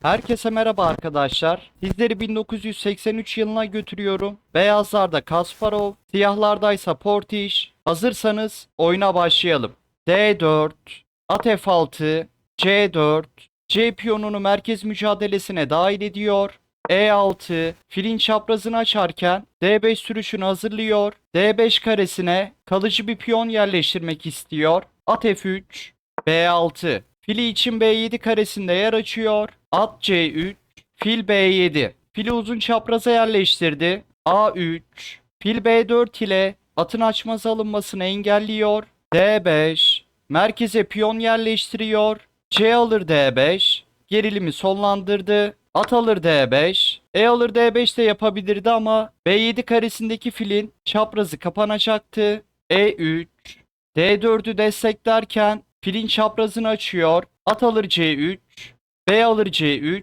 Herkese merhaba arkadaşlar. Sizleri 1983 yılına götürüyorum. Beyazlarda Kasparov, siyahlardaysa Portiş. Hazırsanız oyuna başlayalım. D4, at F6, C4, C piyonunu merkez mücadelesine dahil ediyor. E6, filin çaprazını açarken D5 sürüşünü hazırlıyor. D5 karesine kalıcı bir piyon yerleştirmek istiyor. At F3, B6. Fili için B7 karesinde yer açıyor. At C3, fil B7. Fili uzun çapraza yerleştirdi. A3, fil B4 ile atın açmaz alınmasını engelliyor. D5, merkeze piyon yerleştiriyor. C alır D5, gerilimi sonlandırdı. At alır D5, E alır D5 de yapabilirdi ama B7 karesindeki filin çaprazı kapanacaktı. E3, D4'ü desteklerken filin çaprazını açıyor. At alır C3, B alır C3.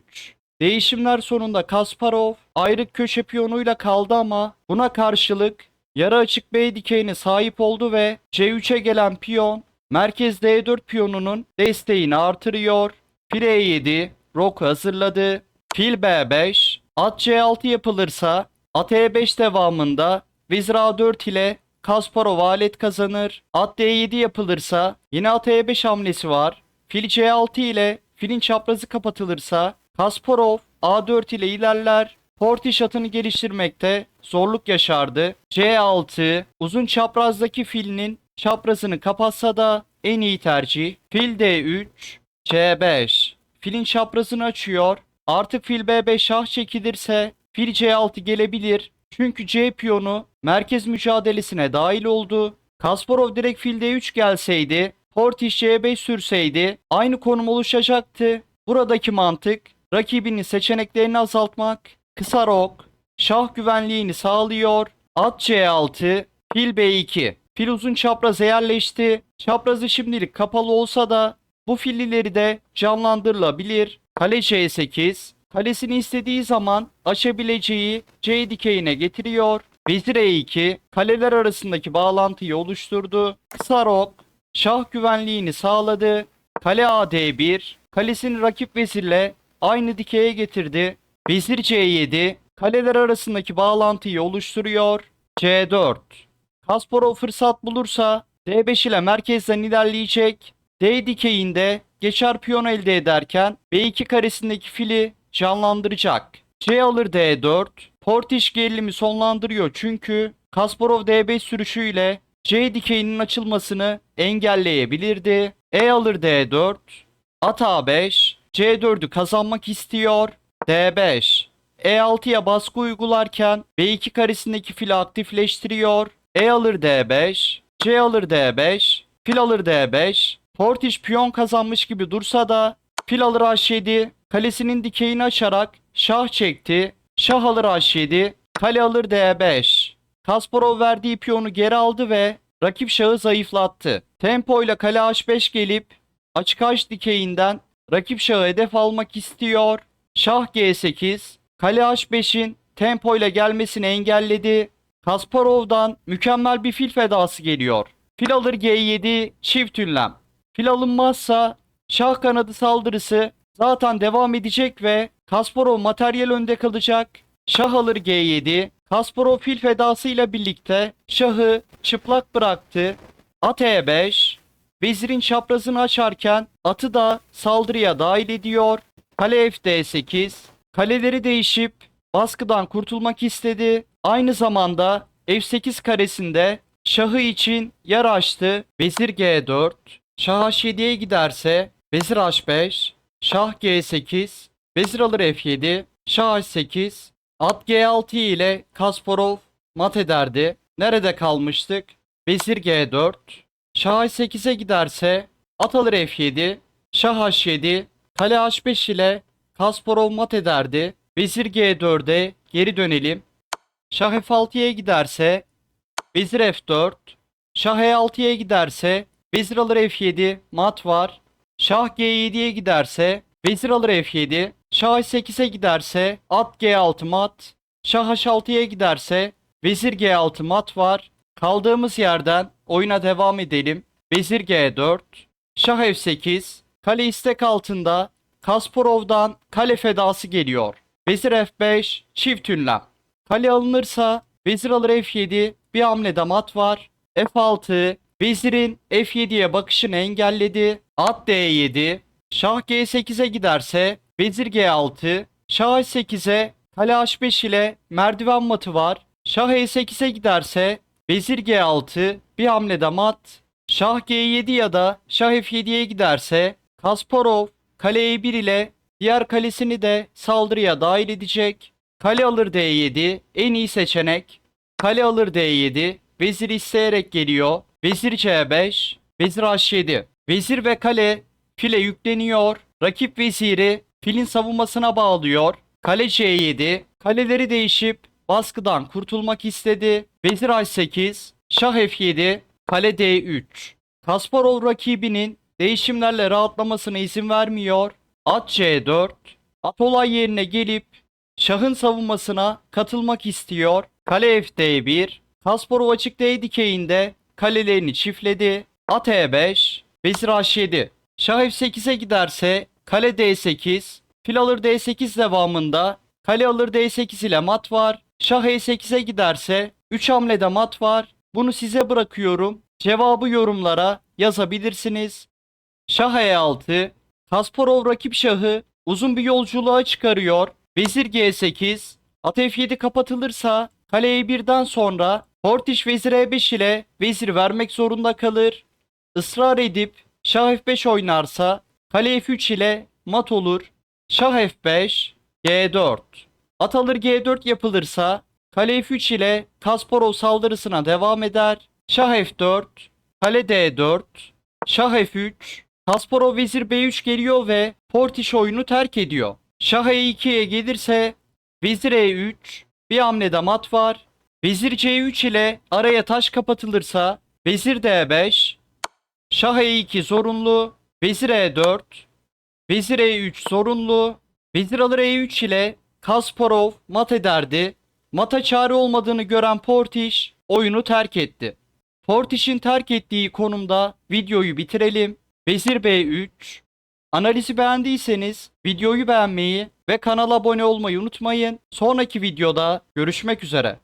Değişimler sonunda Kasparov ayrık köşe piyonuyla kaldı ama buna karşılık yarı açık B dikeyine sahip oldu ve C3'e gelen piyon merkez D4 piyonunun desteğini artırıyor. Fil E7, rok hazırladı. Fil B5, at C6 yapılırsa at E5 devamında vezir A4 ile Kasparov alet kazanır. At D7 yapılırsa yine at E5 hamlesi var. Fil C6 ile filin çaprazı kapatılırsa Kasparov A4 ile ilerler. Portiş atını geliştirmekte zorluk yaşardı. C6 uzun çaprazdaki filinin çaprazını kapatsa da en iyi tercih. Fil D3, C5 filin çaprazını açıyor. Artık fil B5 şah çekilirse fil C6 gelebilir. Çünkü C piyonu merkez mücadelesine dahil oldu. Kasparov direkt fil D3 gelseydi, Portiş C5 sürseydi aynı konum oluşacaktı. Buradaki mantık rakibinin seçeneklerini azaltmak. Kısa rok, şah güvenliğini sağlıyor. At C6, fil B2. Fil uzun çapraza yerleşti. Çaprazı şimdilik kapalı olsa da bu fillileri de canlandırılabilir. Kale C8, kalesini istediği zaman açabileceği C dikeyine getiriyor. Vezir E2, kaleler arasındaki bağlantıyı oluşturdu. Kısa rok, şah güvenliğini sağladı. Kale AD1, kalesini rakip vezirle aynı dikeye getirdi. Vezir C7, kaleler arasındaki bağlantıyı oluşturuyor. C4, Kasparov fırsat bulursa D5 ile merkezden ilerleyecek. D dikeyinde geçer piyon elde ederken B2 karesindeki fili canlandıracak. C alır D4. Portiş gerilimi sonlandırıyor çünkü Kasparov D5 sürüşüyle C dikeyinin açılmasını engelleyebilirdi. E alır D4. At A5. C4'ü kazanmak istiyor. D5. E6'ya baskı uygularken B2 karesindeki fili aktifleştiriyor. E alır D5. C alır D5. Fil alır D5. Portiş piyon kazanmış gibi dursa da fil alır H7. Kalesinin dikeyini açarak şah çekti. Şah alır H7. Kale alır D5. Kasparov verdiği piyonu geri aldı ve rakip şahı zayıflattı. Tempoyla kale H5 gelip açık H dikeyinden rakip şahı hedef almak istiyor. Şah G8. Kale H5'in tempoyla gelmesini engelledi. Kasparov'dan mükemmel bir fil fedası geliyor. Fil alır G7 çift ünlem. Fil alınmazsa şah kanadı saldırısı zaten devam edecek ve Kasparov materyal önde kalacak. Şah alır G7. Kasparov fil fedasıyla birlikte şahı çıplak bıraktı. At E5. Vezirin çaprazını açarken atı da saldırıya dahil ediyor. Kale F8. Kaleleri değişip baskıdan kurtulmak istedi. Aynı zamanda F8 karesinde şahı için yer açtı. Vezir G4. Şah H7'ye giderse vezir H5. Şah G8. Vezir alır F7. Şah H8. At G6 ile Kasparov mat ederdi. Nerede kalmıştık? Vezir G4. Şah H8'e giderse at alır F7. Şah H7. Kale H5 ile Kasparov mat ederdi. Vezir G4'e geri dönelim. Şah F6'ya giderse vezir F4. Şah E6'ya giderse vezir alır F7 mat var. Şah G7'ye giderse vezir alır F7. Şah H8'e giderse at G6 mat. Şah H6'ya giderse vezir G6 mat var. Kaldığımız yerden oyuna devam edelim. Vezir G4. Şah F8. Kale istek altında. Kasparov'dan kale fedası geliyor. Vezir F5, çift ünlem. Kale alınırsa vezir alır F7, bir hamlede mat var. F6, vezirin F7'ye bakışını engelledi. At D7, şah G8'e giderse vezir G6, şah H8'e kale H5 ile merdiven matı var. Şah E8'e giderse vezir G6, bir hamlede mat. Şah G7 ya da şah F7'ye giderse Kasparov kale E1 ile diğer kalesini de saldırıya dahil edecek. Kale alır D7 en iyi seçenek. Kale alır D7, vezir isteyerek geliyor. Vezir C5, vezir H7. Vezir ve kale file yükleniyor. Rakip veziri filin savunmasına bağlıyor. Kale C7, kaleleri değişip baskıdan kurtulmak istedi. Vezir H8, şah F7, kale D3. Kasparov rakibinin değişimlerle rahatlamasına izin vermiyor. At C4, at olay yerine gelip şahın savunmasına katılmak istiyor. Kale Fd1, Kasparov açık D dikeyinde kalelerini çiftledi. At E5, vezir H7. Şah F8'e giderse kale D8, fil alır D8 devamında kale alır D8 ile mat var. Şah E8'e giderse 3 hamlede mat var. Bunu size bırakıyorum. Cevabı yorumlara yazabilirsiniz. Şah E6, Kasparov rakip şahı uzun bir yolculuğa çıkarıyor. Vezir G8, at F7 kapatılırsa kale E1'den sonra Portiş vezir E5 ile vezir vermek zorunda kalır. Israr edip şah F5 oynarsa kale F3 ile mat olur. Şah F5, G4. At alır G4 yapılırsa kale F3 ile Kasparov saldırısına devam eder. Şah F4, kale D4, şah F3. Kasparov vezir B3 geliyor ve Portiş oyunu terk ediyor. Şah E2'ye gelirse vezir E3, bir hamlede mat var. Vezir C3 ile araya taş kapatılırsa vezir D5, şah E2 zorunlu, vezir E4, vezir E3 zorunlu, vezir alır E3 ile Kasparov mat ederdi. Mata çare olmadığını gören Portiş oyunu terk etti. Portiş'in terk ettiği konumda videoyu bitirelim. Vezir B3. Analizi beğendiyseniz videoyu beğenmeyi ve kanala abone olmayı unutmayın. Sonraki videoda görüşmek üzere.